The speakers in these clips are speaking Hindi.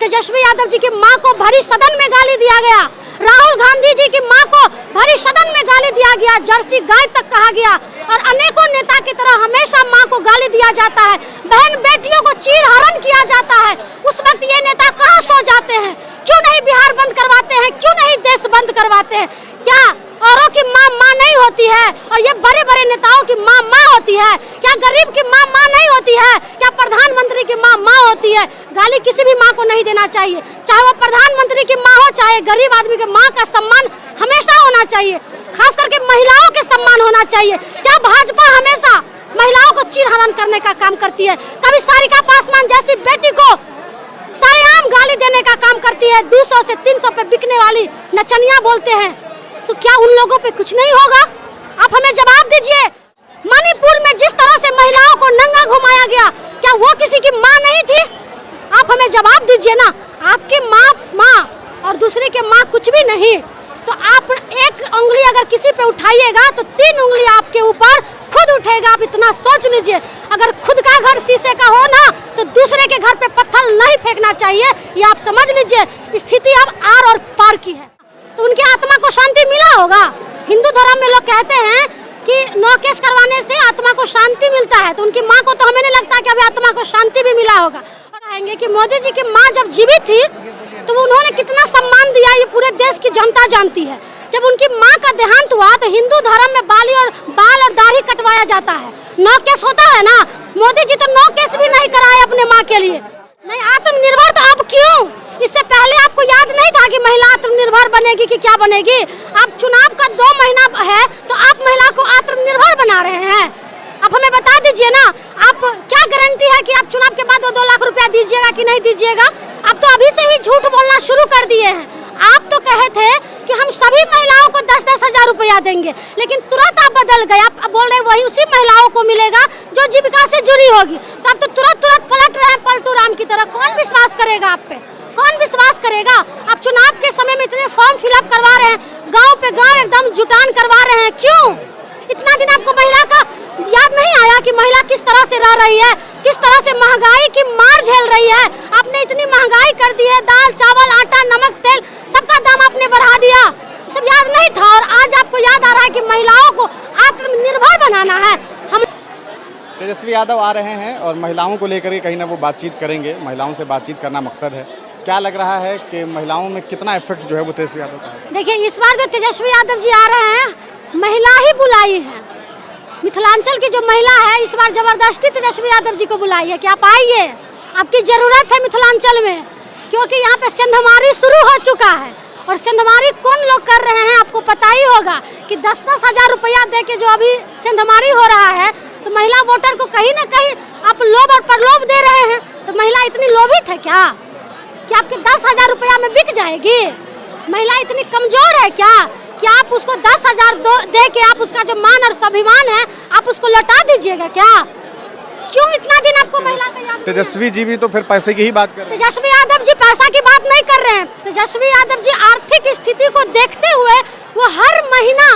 तेजस्वी यादव जी की मां को भरी सदन में गाली दिया गया, राहुल गांधी जी की मां को भरी सदन में गाली दिया गया, जर्सी गाय तक कहा गया और अनेकों नेता की तरह हमेशा मां को गाली दिया जाता है, बहन बेटियों को चीरहरण किया जाता है। उस वक्त ये नेता कहाँ सो जाते हैं? क्यों नहीं बिहार बंद करवाते हैं? क्यों नहीं देश बंद करवाते हैं? क्या औरों की माँ माँ नहीं होती है और ये बड़े बड़े नेताओं की माँ माँ होती है? क्या गरीब की माँ माँ नहीं होती है? क्या प्रधानमंत्री की माँ माँ होती है? गाली किसी भी माँ को नहीं देना चाहिए, चाहे वो प्रधानमंत्री की माँ हो चाहे गरीब आदमी की माँ का सम्मान हमेशा होना चाहिए, खास करके महिलाओं के सम्मान होना चाहिए। क्या भाजपा हमेशा महिलाओं को चीरहरण करने का काम करती है? कभी सारिका पासवान जैसी बेटी को सरेआम गाली देने का काम करती है, 200 से 300 पे बिकने वाली नचनिया बोलते हैं, तो क्या उन लोगों पे कुछ नहीं होगा? आप हमें जवाब दीजिए। मणिपुर में जिस तरह से महिलाओं को नंगा घुमाया गया, क्या वो किसी की माँ नहीं थी? आप हमें जवाब दीजिए ना। आपकी माँ और दूसरे के माँ कुछ भी नहीं, तो आप एक उंगली अगर किसी पे उठाइएगा तो 3 उंगली आपके ऊपर खुद उठेगा। आप इतना सोच लीजिए, अगर खुद का घर शीशे का हो ना तो दूसरे के घर पे पत्थर नहीं फेंकना चाहिए। ये आप समझ लीजिए, स्थिति अब आर और पार की है। तो उनकी आत्मा को शांति मिला होगा। हिंदू धर्म में लोग कहते हैं कि 9 केस करवाने से आत्मा को शांति मिलता है, तो उनकी माँ को तो हमें नहीं लगता कि अभी आत्मा को शांति भी मिला होगा। और कहेंगे कि मोदी जी की माँ जब जीवित थी तो उन्होंने कितना सम्मान दिया, ये पूरे देश की जनता जानती है। जब उनकी माँ का देहांत हुआ तो हिंदू धर्म में बाल और दाढ़ी कटवाया जाता है, 9 केस होता है ना। मोदी जी तो 9 केस भी नहीं कराए अपने माँ के लिए। नहीं आत्मनिर्भर तो आप क्यों? इससे पहले आपको याद नहीं था कि महिला आत्मनिर्भर बनेगी कि क्या बनेगी? आप चुनाव का 2 महीना है तो आप महिला को आत्मनिर्भर बना रहे हैं। आप हमें बता दीजिए ना, आप क्या गारंटी है कि आप चुनाव के बाद 2 लाख रुपया दीजिएगा कि नहीं दीजिएगा? आप तो अभी से ही झूठ बोलना शुरू कर दिए हैं। आप तो कहे थे कि हम सभी महिलाओं को 10-10 हजार रुपया देंगे, लेकिन तुरंत आप बदल गए। आप बोल रहे वही उसी महिलाओं को मिलेगा जो जीविका से जुड़ी होगी, तो आप तो तुरंत पलट रहे हैं पलटू राम की तरह। कौन विश्वास करेगा आप पे? कौन विश्वास करेगा? आप चुनाव के समय में इतने फॉर्म फिलअप करवा रहे हैं, गांव पे गांव एकदम जुटान करवा रहे हैं, क्यों? इतना दिन आपको महिला का याद नहीं आया कि महिला किस तरह से रह रही है, किस तरह से महंगाई की मार झेल रही है? आपने इतनी महंगाई कर दी है, दाल चावल आटा नमक तेल सबका दाम आपने बढ़ा दिया, सब याद नहीं था और आज आपको याद आ रहा है कि महिलाओं को आत्मनिर्भर बनाना है। हम तेजस्वी यादव आ रहे हैं और महिलाओं को लेकर के कहीं ना वो बातचीत करेंगे, महिलाओं से बातचीत करना मकसद है। क्या लग रहा है कि महिलाओं में कितना इफेक्ट जो है वो तेजस्वी यादव का है? देखिए, इस बार जो तेजस्वी यादव जी आ रहे हैं, महिला ही बुलाई है। मिथिलांचल की जो महिला है इस बार जबरदस्ती तेजस्वी यादव जी को बुलाई है कि आप आइए, आपकी जरूरत है मिथिलांचल में, क्योंकि यहाँ पे सेंधमारी शुरू हो चुका है। और सेंधमारी कौन लोग कर रहे हैं आपको पता ही होगा कि 10-10 हजार रुपया दे के जो अभी सेंधमारी हो रहा है, तो महिला वोटर को कहीं ना कहीं आप लोभ और प्रलोभ दे रहे हैं। तो महिला इतनी लोभित है क्या कि आपके 10 हजार रुपया में बिक जाएगी? महिला इतनी कमजोर है क्या कि आप उसको 10 हजार दे के आप उसका जो मान और स्वाभिमान है आप उसको लौटा दीजिएगा क्या? क्यों इतना दिन आपको महिला का याद? तेजस्वी जी भी तो फिर पैसे की ही बात कर रहे हैं। तेजस्वी यादव जी पैसा की बात नहीं कर रहे हैं। तेजस्वी यादव जी आर्थिक स्थिति को देखते हुए वो हर महीना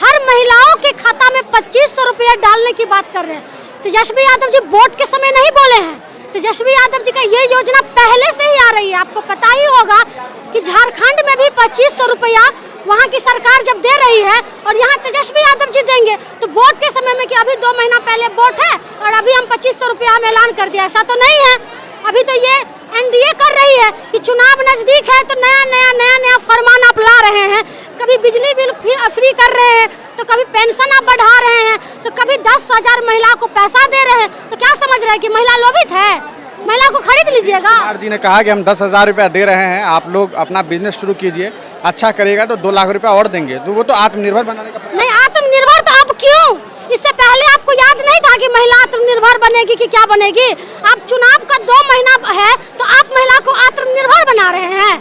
हर महिलाओं के खाता में 2500 रुपया डालने की बात कर रहे हैं। तेजस्वी यादव जी वोट के समय नहीं बोले हैं। तेजस्वी यादव जी का ये योजना पहले से ही आ रही है। आपको पता ही होगा कि झारखंड में भी 2500 रुपया वहाँ की सरकार जब दे रही है और यहाँ तेजस्वी यादव जी देंगे, तो वोट के समय में कि अभी 2 महीना पहले वोट है और अभी हम 2500 रुपया हम ऐलान कर दिया, ऐसा तो नहीं है। अभी तो ये एनडीए कर रही है कि चुनाव नजदीक है तो नया फरमान आप ला रहे हैं। कभी बिजली बिल फ्री कर रहे हैं, तो कभी पेंशन आप बढ़ा रहे हैं, तो कभी 10 हजार महिला को पैसा दे रहे हैं। तो क्या समझ रहे हैं कि महिला लोभित है? महिला को खरीद लीजिएगा। कुमार जी ने कहा कि हम 10 हजार रुपया दे रहे हैं, आप लोग अपना बिजनेस शुरू कीजिए, अच्छा करेगा तो 2 लाख रुपया और देंगे। तो वो तो आत्मनिर्भर बनाने का नहीं, आत्मनिर्भर तो आप क्यों? इससे पहले आपको याद नहीं था कि महिला आत्मनिर्भर बनेगी कि क्या बनेगी? आप चुनाव का 2 महीना है तो आप महिला को आत्मनिर्भर बना रहे हैं।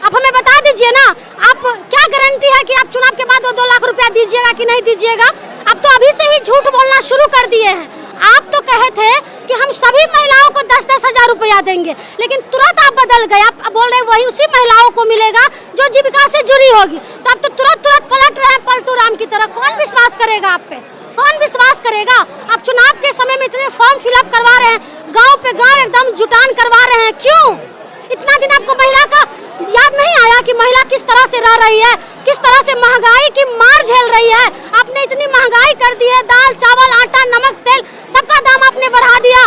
आप हमें बता दीजिए ना, आप क्या गारंटी है कि आप चुनाव के बाद 2 लाख रुपया दीजिएगा कि नहीं दीजिएगा? आप तो अभी से ही झूठ बोलना शुरू कर दिए हैं। आप तो कहे थे कि हम सभी महिलाओं को 10-10 हजार रुपया देंगे, लेकिन तुरंत आप बदल गए। आप बोल रहे वही उसी महिलाओं को मिलेगा जो जीविका से जुड़ी होगी, तो आप तो तुरंत पलट रहे हैं पलटू राम की तरह। कौन विश्वास करेगा आप पे? कौन विश्वास करेगा? आप चुनाव के समय में इतने फॉर्म फिलअप करवा रहे हैं, गांव पे गांव एकदम जुटान करवा रहे हैं, क्यों? इतना दिन आपको महिला किस तरह से रह रही है, किस तरह से महंगाई की मार झेल रही है। आपने इतनी महंगाई कर दी है, दाल चावल आटा नमक तेल सबका दाम आपने बढ़ा दिया,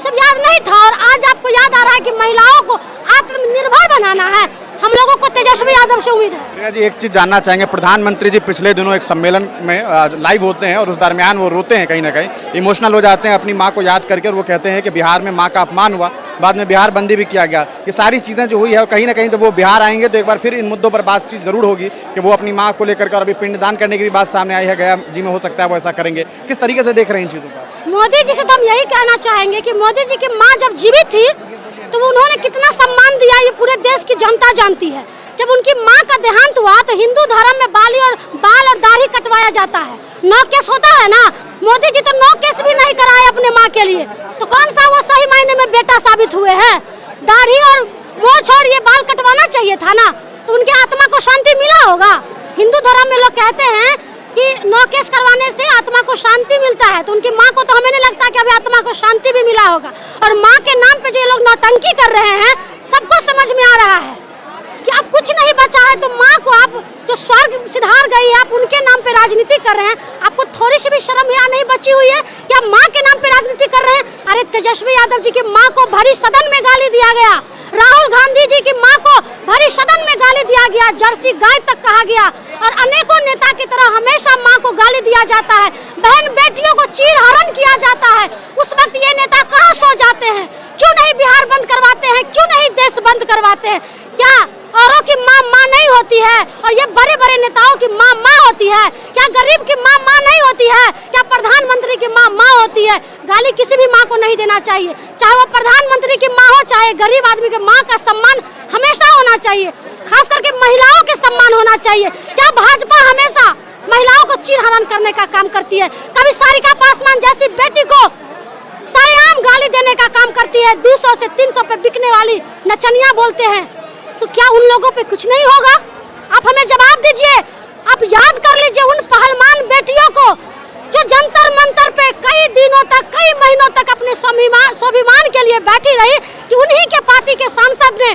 सब याद नहीं था और आज आपको याद आ रहा है कि महिलाओं को आत्मनिर्भर बनाना है। हम लोगों को तेजस्वी यादव से उम्मीद है। प्रिया जी, एक चीज़ जानना चाहेंगे, प्रधानमंत्री जी पिछले दिनों एक सम्मेलन में लाइव होते हैं और उस दरमियान वो रोते हैं, कहीं ना कहीं इमोशनल हो जाते हैं अपनी माँ को याद करके, और वो कहते हैं कि बिहार में माँ का अपमान हुआ, बाद में बिहार बंदी भी किया गया। ये सारी चीज़ें जो हुई है, और कहीं ना कहीं तो वो बिहार आएंगे तो एक बार फिर इन मुद्दों पर बातचीत जरूर होगी कि वो अपनी माँ को लेकर, और अभी पिंडदान करने की भी बात सामने आई है, गया जी में हो सकता है वो ऐसा करेंगे। किस तरीके से देख रहे हैं इन चीज़ों को? मोदी जी से तो हम यही कहना चाहेंगे कि मोदी जी की माँ जब जीवित थी तो उन्होंने कितना सम्मान दिया, ये पूरे देश की जनता जानती है। जब उनकी माँ का देहांत हुआ तो हिंदू धर्म में बाल और दाढ़ी कटवाया जाता है, 9 केस होता है ना। मोदी जी तो 9 केस भी नहीं कराए अपने माँ के लिए, तो कौन सा वो सही मायने में बेटा साबित हुए हैं? दाढ़ी और मुँह छोड़ ये बाल कटवाना चाहिए था ना, तो उनके आत्मा को शांति मिला होगा। हिंदू धर्म में लोग कहते हैं कि 9 केस करवाने से आत्मा को शांति मिलता है, तो उनकी माँ को तो हमें नहीं लगता कि अभी आत्मा को शांति भी मिला होगा। और माँ के नाम पे जो ये लोग नौटंकी कर रहे हैं, सबको समझ में आ रहा है कि अब कुछ नहीं बचा है, तो माँ को आप जो स्वर्ग सिधार गई है, आप उनके नाम पे राजनीति कर रहे हैं। आपको थोड़ी सी भी शर्म यहाँ नहीं बची हुई है कि आप माँ के नाम पे राजनीति कर रहे हैं? अरे तेजस्वी यादव जी की माँ को भरी सदन में गाली दिया गया, राहुल गांधी जी की माँ को भरी सदन में गाली दिया गया, जर्सी गाय तक कहा गया, और अनेकों नेता की तरह हमेशा माँ को गाली दिया जाता है, बहन बेटियों को चीरहरण किया जाता है। उस वक्त ये नेता कहाँ सो जाते हैं? क्यों नहीं बिहार बंद करवाते हैं? क्यों नहीं देश बंद करवाते हैं? क्या औरों की माँ माँ नहीं होती है और ये बड़े बड़े नेताओं की माँ माँ होती है? क्या गरीब की माँ माँ नहीं होती है? क्या प्रधानमंत्री की माँ माँ होती है? गाली किसी भी माँ को नहीं देना चाहिए, चाहे वो प्रधानमंत्री की माँ हो चाहे गरीब आदमी की माँ का सम्मान हमेशा होना चाहिए, खास करके महिलाओं के सम्मान होना चाहिए। क्या भाजपा हमेशा महिलाओं को चीरहरण करने का काम करती है? कभी सारिका पासवान जैसी बेटी को सरेआम गाली देने का काम करती है, 200 से 300 पे बिकने वाली नचनिया बोलते हैं, तो क्या उन लोगों पे कुछ नहीं होगा? आप हमें जवाब दीजिए। आप याद कर लीजिए उन पहलवान बेटियों को जो जंतर मंतर पे कई दिनों तक, कई महीनों तक अपने स्वाभिमान के लिए बैठी रही, कि उन्हीं के पार्टी के सांसद ने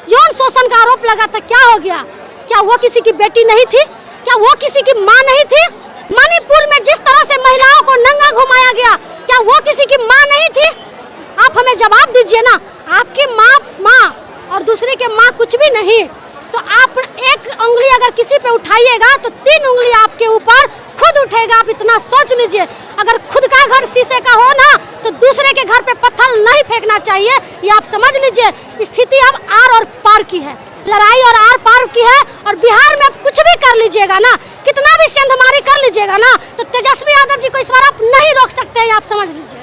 यौन शोषण का आरोप लगा था। क्या हो गया? क्या वो किसी की बेटी नहीं थी? क्या वो किसी की माँ नहीं थी? मणिपुर में जिस तरह से महिलाओं को नंगा घुमाया गया, क्या वो किसी की माँ नहीं थी? आप हमें जवाब दीजिए ना। आपकी माँ और दूसरे के माँ कुछ भी नहीं, तो आप एक उंगली अगर किसी पे उठाइएगा तो 3 उंगली आपके ऊपर खुद उठेगा। आप इतना सोच लीजिए, अगर खुद का घर शीशे का हो ना तो दूसरे के घर पे पत्थर नहीं फेंकना चाहिए। ये आप समझ लीजिए, स्थिति अब आर और पार की है, लड़ाई और आर पार की है। और बिहार में आप कुछ भी कर लीजिएगा ना, कितना भी सेंधमारी कर लीजिएगा ना, तो तेजस्वी यादव जी को इस बार आप नहीं रोक सकते हैं, आप समझ लीजिए।